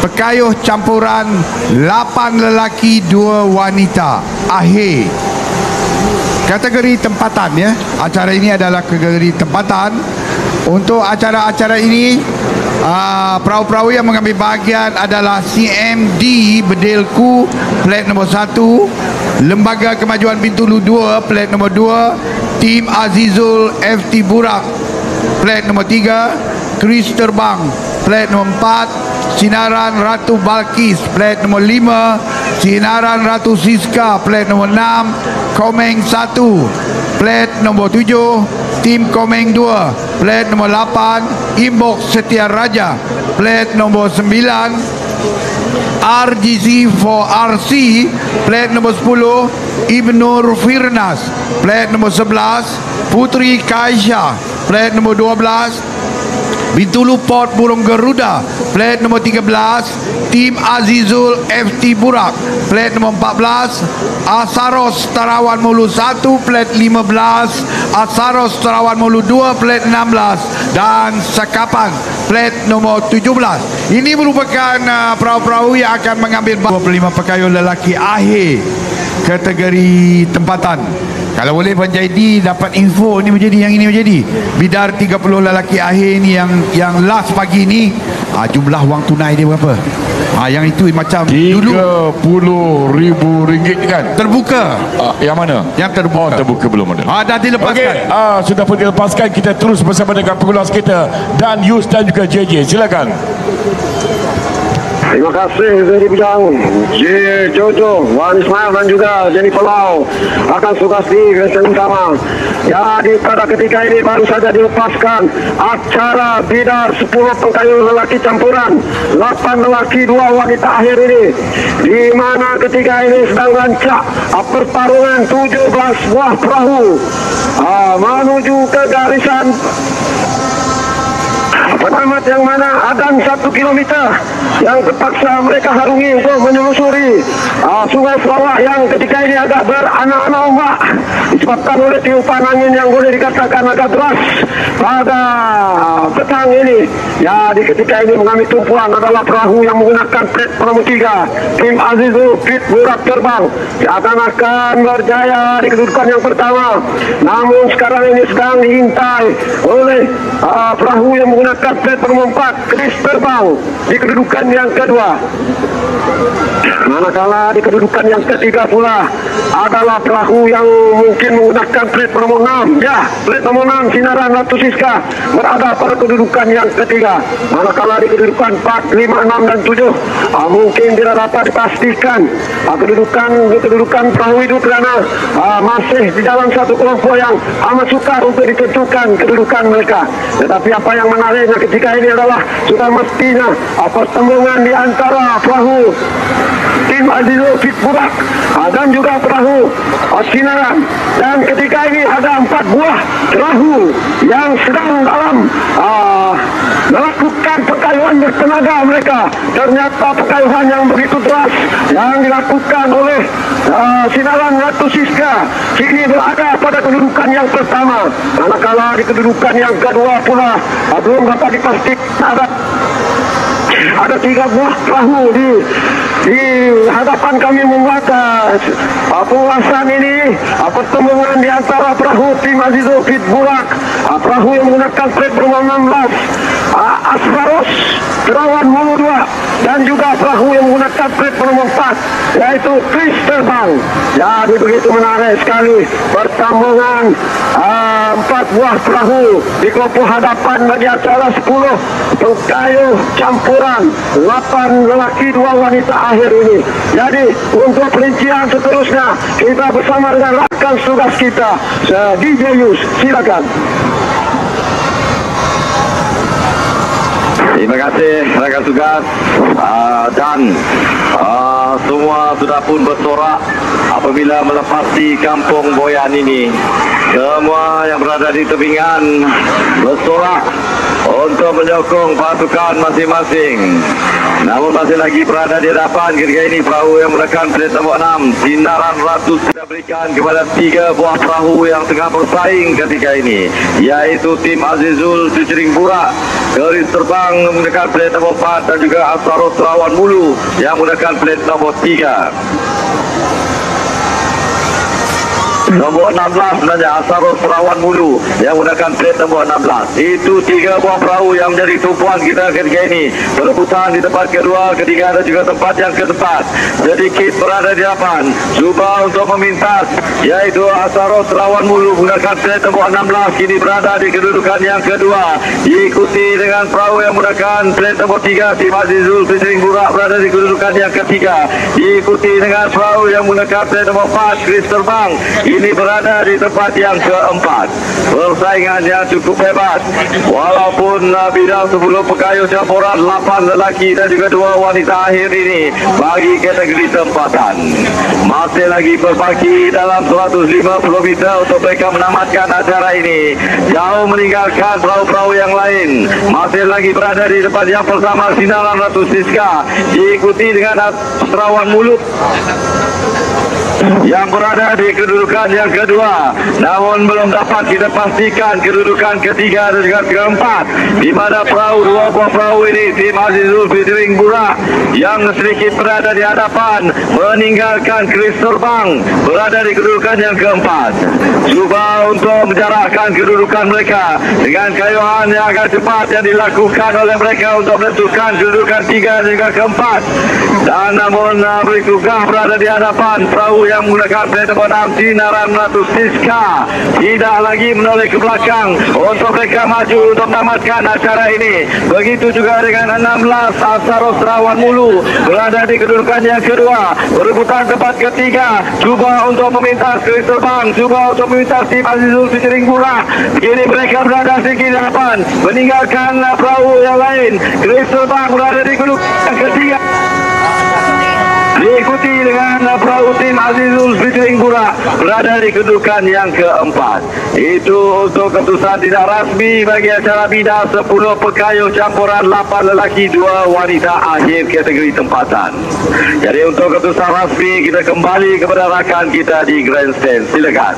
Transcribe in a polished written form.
Pekayuh campuran 8 lelaki 2 wanita akhir. Kategori tempatan ya. Acara ini adalah kategori tempatan. Untuk acara-acara ini perahu-perahu yang mengambil bahagian adalah CMD Bedelku plat nombor 1, Lembaga Kemajuan Bintulu 2 plat nombor 2, Tim Azizul FT Burak plat nombor 3, Kris Terbang plat nombor 4, Sinaran Ratu Balkis plat nombor 5, Sinaran Ratu Siska plat nombor 6, Komeng 1 plat nombor 7, Tim Komeng 2 plat nombor 8, Imbok Setia Raja plat nombor 9, RGC 4RC plat nombor 10, Ibnur Firnas plat nombor 11, Putri Kaisha plat nombor 12, Bintulu Port Burung Garuda plat nombor 13, Tim Azizul FT Burak plat nombor 14, Asaros Tarawan Mulu 1 plat 15, Asaros Tarawan Mulu 2 plat 16 dan Sakapan plat nombor 17. Ini merupakan perahu-perahu yang akan mengambil 25 pekayuh lelaki akhir kategori tempatan. Kalau boleh Panjaidi dapat info ni menjadi yang ini menjadi bidar 30 lelaki akhir ni yang last pagi ni, jumlah wang tunai dia berapa? Yang itu macam RM30,000 kan? Terbuka. Yang mana? Yang terbuka. Terbuka belum ada. Dah dilepaskan. Sudah pun dilepaskan. Kita terus bersama dengan pengulas kita dan Yus dan juga JJ. Silakan. Terima kasih Zedi Bujang, J. Jojo, Wan Ismail dan juga Jenny Pelau akan Sugasti Kristen Utama. Jadi pada ketika ini baru saja dilepaskan acara bidar 10 pekayuh lelaki campuran 8 lelaki 2 wanita akhir ini, di mana ketika ini sedang rancak pertarungan 17 buah perahu menuju ke garisan penamat yang mana adang 1 kilometer yang terpaksa mereka harungi untuk menyelusuri sungai Selawak yang ketika ini agak beranak-anak ombak disebabkan oleh tiupan angin yang boleh dikatakan agak deras pada petang ini. Jadi ketika ini mengambil tumpuan adalah perahu yang menggunakan plat nomor 3, Tim Azizul Fit Burak Terbang akan berjaya di kedudukan yang pertama, namun sekarang ini sedang diintai oleh perahu yang menggunakan plat nomor 4, Kris Terbang di kedudukan yang kedua. Manakala di kedudukan yang ketiga pula adalah perahu yang mungkin menggunakan plat nomor 6, ya, plat nomor 6 Sinaran Ratu Siska berada pada kedudukan yang ketiga. Manakala di kedudukan 4, 5, 6 dan 7 mungkin tidak dapat dipastikan kedudukan perahu itu karena masih di dalam satu kelompok yang amat sukar untuk ditentukan kedudukan mereka. Tetapi apa yang menariknya ketika ini adalah sudah mestinya pertembungan di antara perahu Tim Azizul Fit Burak dan juga perahu Sinaran, dan ketika ini ada 4 buah perahu yang sedang dalam melakukan pekayuhan bertenaga mereka. Ternyata pekayuhan yang begitu deras yang dilakukan oleh Sinaran Ratu Siska kini berada pada kedudukan yang pertama, manakala di kedudukan yang kedua pula belum dapat dipastikan ada 3 buah perahu di hadapan kami membuat penguasaan ini pertemuan di antara perahu Tim Azizul Fit Burak, perahu yang menggunakan plat nomor 16 Asfaros Terawan Mulu 2, dan juga perahu yang menggunakan plat nomor 4 yaitu Kris Terbang. Jadi begitu menarik sekali pertambungan 4 buah perahu di kelompok hadapan bagi acara 10 pekayuh campuran 8 lelaki 2 wanita akhir ini. Jadi untuk perincian seterusnya kita bersama dengan rakan tugas kita DJ Yus, silakan. Terima kasih rakan tugas dan semua sudah pun bersorak apabila melepasi kampung Boyan ini. Semua yang berada di tebingan bersorak untuk menyokong pasukan masing-masing. Namun masih lagi berada di hadapan ketika ini perahu yang menggunakan plat nomor 6 Sinaran Ratu sudah berikan kepada 3 buah perahu yang tengah bersaing ketika ini, yaitu Tim Azizul Cucering Burak Garis terbang menggunakan plate nombor 4 dan juga Asarus Terawan Mulu yang menggunakan plate nombor 3. Nombor 16 sebenarnya Asarus Terawan Mulu yang menggunakan plate nombor 16. Itu 3 buah perahu yang menjadi tumpuan kita ketika ini. Perebutan di tempat kedua, ketiga dan juga tempat yang keempat. Jadi Kit berada di depan. Cuba untuk memintas, yaitu Asarus Terawan Mulu menggunakan plate nombor 16 kini berada di kedudukan yang kedua. Diikuti dengan perahu yang menggunakan plate nombor 3 Tim Azizul Fitring Burak berada di kedudukan yang ketiga. Diikuti dengan perahu yang menggunakan plate nombor 4 Chris Terbang. Ini berada di tempat yang keempat. Persaingan yang cukup hebat. Walaupun bidang 10 pekayuh campuran 8 lelaki dan juga 2 wanita akhir ini bagi kategori tempatan. Masih lagi berbaki dalam 150 meter untuk mereka menamatkan acara ini. Jauh meninggalkan perahu-perahu yang lain. Masih lagi berada di tempat yang pertama Sinaran Ratu Siska. Diikuti dengan Terawan Mulu yang berada di kedudukan yang kedua, namun belum dapat kita pastikan kedudukan ketiga dan juga keempat, di mana perahu 2 buah perahu ini Tim Azizul Fitring Burak yang sedikit berada di hadapan meninggalkan Chris Terbang berada di kedudukan yang keempat. Cuba untuk menjarakkan kedudukan mereka dengan kayuhan yang agak cepat yang dilakukan oleh mereka untuk menentukan kedudukan 3 dan juga keempat, dan namun berikutnya berada di hadapan perahu yang menggunakan plate nombor 6 Sinaran Ratu Siska tidak lagi menoleh ke belakang untuk mereka maju untuk menamatkan acara ini. Begitu juga dengan 16 Asarus Terawan Mulu berada di kedudukan yang kedua. Perebutan tempat ketiga, cuba untuk memintas Chris Terbang, cuba untuk memintas Tim Azizul Fitring Burak. Kini mereka berada di depan meninggalkan perahu yang lain. Chris Terbang berada di kedudukan yang ketiga, diikuti dengan perahu Tim Azizul Fitring Burak berada di kedudukan yang keempat. Itu untuk keputusan tidak rasmi bagi acara bidang 10 pekayuh campuran 8 lelaki 2 wanita akhir kategori tempatan. Jadi untuk keputusan rasmi kita kembali kepada rakan kita di Grandstand. Silakan.